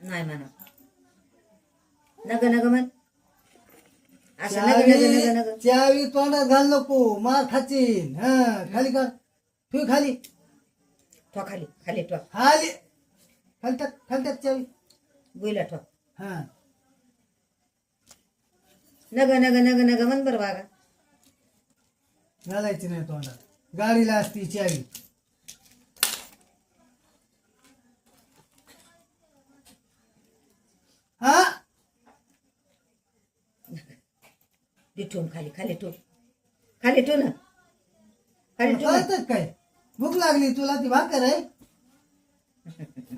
नाही म्हणा नग नग म्हण असं नग नग नग नग चावी तोंडात घाल नको मार खाचीन हा खाली कर तू खाली ठो खाली खाली ठो खाली खाली टाक चावी गुईला ठो हा नग नग नग नग म्हण बरं बागा घालायची नाही तोंडात गाडीला असती चावी हा ठेवून खाली खाली ठेव खाली ठेव ना खाली ठेव ना. कळत काय भूक लागली तुला ती भाकर आहे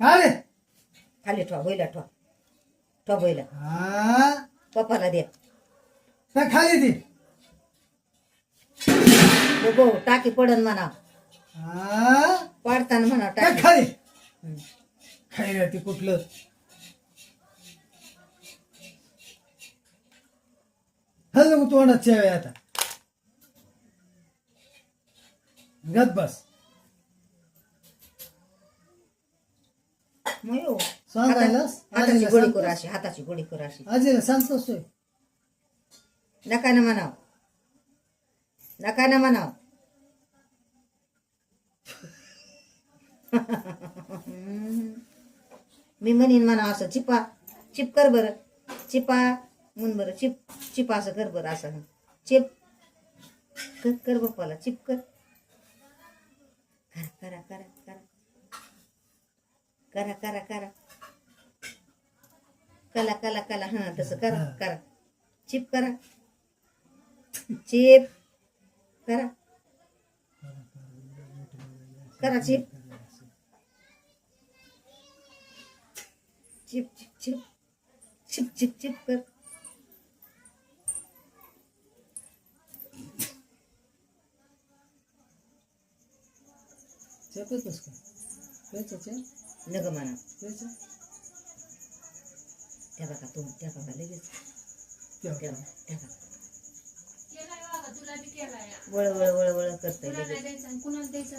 अरे खाली ठेवा बैला ठेवा ठेवा बैला हा पप्पाला दे त्या खाली ती गो टाकी पडन म्हणा हा पाडताना म्हणा त्या टाकी खाली खाली ती कुठलं हल्ल तोंडात चावी आता गत बस मयो सांगायलास हाताची गोळी करू अशी हाताची गोळी करू अशी आजीला सांगतोस तू नका ना म्हणाव नका ना म्हणाव मी म्हणीन म्हणा असं चिपा चिप कर बरं चिपा म्हण बरं चिप चिपा असं कर बरं असं चिप कर कर बाप्पाला चिप कर करा करा करा करा करा करा कला कला कला हा तसं करा करा चिप करा चिप करा करा chip chip chip chip chip chip chip कर चेपतोस का प्यायचं नग म्हणा प्यायचं त्या बघा तू त्या बघा लगेच त्या बघा वळ वळ वळ वळ करतोय लगेच कुणाला द्यायचं